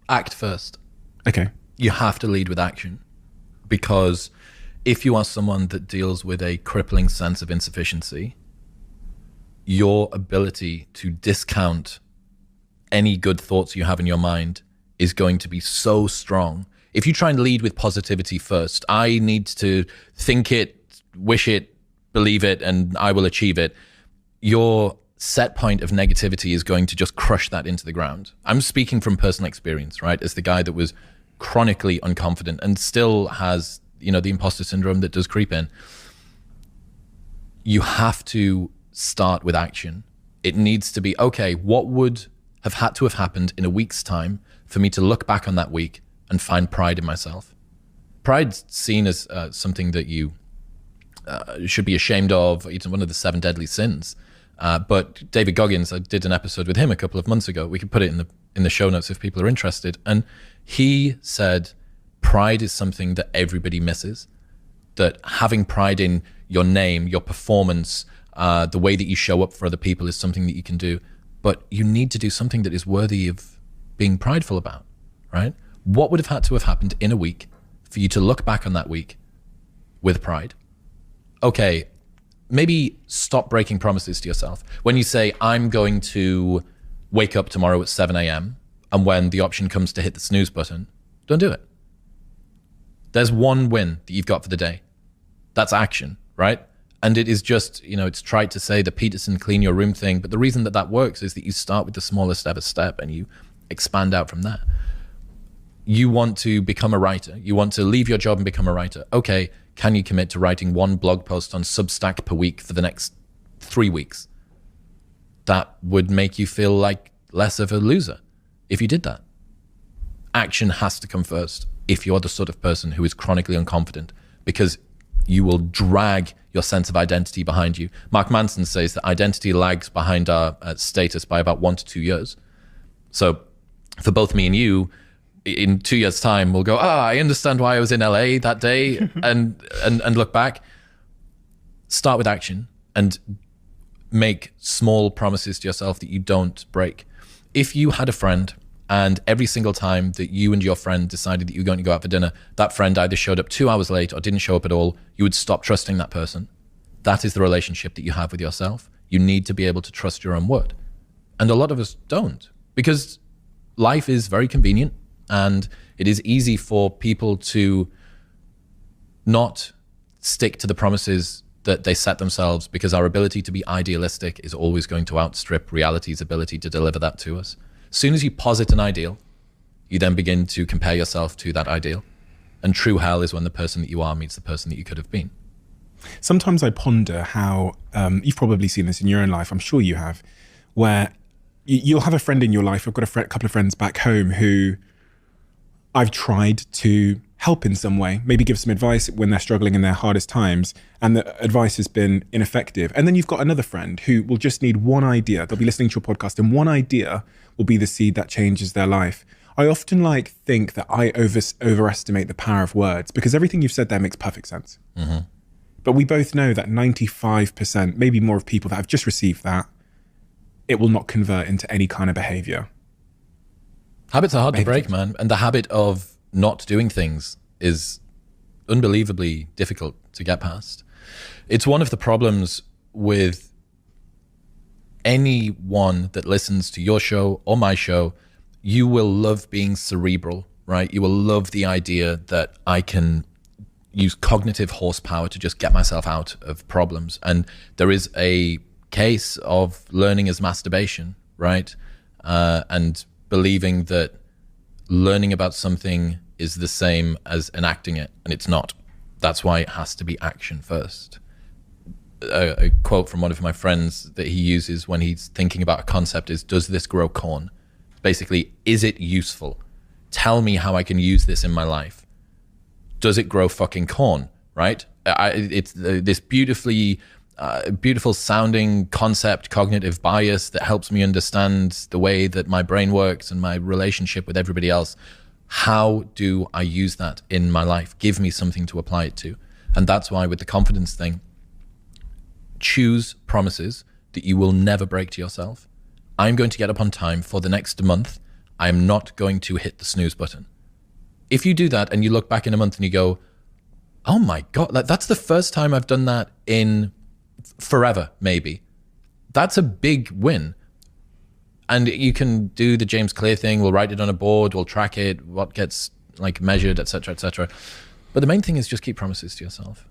Act first. Okay. You have to lead with action, because if you are someone that deals with a crippling sense of insufficiency, your ability to discount any good thoughts you have in your mind is going to be so strong. If you try and lead with positivity first, I need to think it, wish it, believe it, and I will achieve it, your set point of negativity is going to just crush that into the ground. I'm speaking from personal experience, right? As the guy that was chronically unconfident and still has, the imposter syndrome that does creep in. You have to start with action. It needs to be, okay, what would have had to have happened in a week's time for me to look back on that week and find pride in myself? Pride's seen as something that you should be ashamed of. It's one of the 7 deadly sins. But David Goggins, I did an episode with him a couple of months ago. We could put it in the show notes if people are interested. And he said pride is something that everybody misses, that having pride in your name, your performance, the way that you show up for other people is something that you can do. But you need to do something that is worthy of being prideful about, right? What would have had to have happened in a week for you to look back on that week with pride? Okay, maybe stop breaking promises to yourself. When you say, I'm going to wake up tomorrow at 7 a.m., and when the option comes to hit the snooze button, don't do it. There's one win that you've got for the day. That's action, right? And it is just, it's trite to say the Peterson clean your room thing, but the reason that works is that you start with the smallest ever step and you expand out from that. You want to become a writer. You want to leave your job and become a writer. Okay, can you commit to writing 1 blog post on Substack per week for the next 3 weeks? That would make you feel like less of a loser if you did that. Action has to come first if you're the sort of person who is chronically unconfident, because you will drag your sense of identity behind you. Mark Manson says that identity lags behind our status by about 1 to 2 years. So for both me and you, in 2 years' time, we'll go, I understand why I was in LA that day, and look back. Start with action and make small promises to yourself that you don't break. If you had a friend and every single time that you and your friend decided that you were going to go out for dinner, that friend either showed up 2 hours late or didn't show up at all, you would stop trusting that person. That is the relationship that you have with yourself. You need to be able to trust your own word. And a lot of us don't, because life is very convenient and it is easy for people to not stick to the promises that they set themselves, because our ability to be idealistic is always going to outstrip reality's ability to deliver that to us. As soon as you posit an ideal, you then begin to compare yourself to that ideal. And true hell is when the person that you are meets the person that you could have been. Sometimes I ponder how, you've probably seen this in your own life, I'm sure you have, where you'll have a friend in your life. I've got a couple of friends back home who I've tried to help in some way, maybe give some advice when they're struggling in their hardest times, and the advice has been ineffective. And then you've got another friend who will just need one idea. They'll be listening to your podcast and one idea will be the seed that changes their life. I often think that I overestimate the power of words, because everything you've said there makes perfect sense. Mm-hmm. But we both know that 95%, maybe more, of people that have just received that, it will not convert into any kind of behavior. Habits are hard to break, man. And the habit of not doing things is unbelievably difficult to get past. It's one of the problems with anyone that listens to your show or my show. You will love being cerebral, right? You will love the idea that I can use cognitive horsepower to just get myself out of problems. And there is a case of learning as masturbation, right? And believing that learning about something is the same as enacting it, and it's not. That's why it has to be action first. A quote from one of my friends that he uses when he's thinking about a concept is, does this grow corn? Basically, is it useful? Tell me how I can use this in my life. Does it grow fucking corn, right? It's this beautiful sounding concept, cognitive bias that helps me understand the way that my brain works and my relationship with everybody else. How do I use that in my life? Give me something to apply it to. And that's why with the confidence thing, choose promises that you will never break to yourself. I'm going to get up on time for the next month. I'm not going to hit the snooze button. If you do that and you look back in a month and you go, oh my God, that's the first time I've done that in forever, maybe. That's a big win. And you can do the James Clear thing. We'll write it on a board. We'll track it, what gets like measured, et cetera, et cetera. But the main thing is just keep promises to yourself.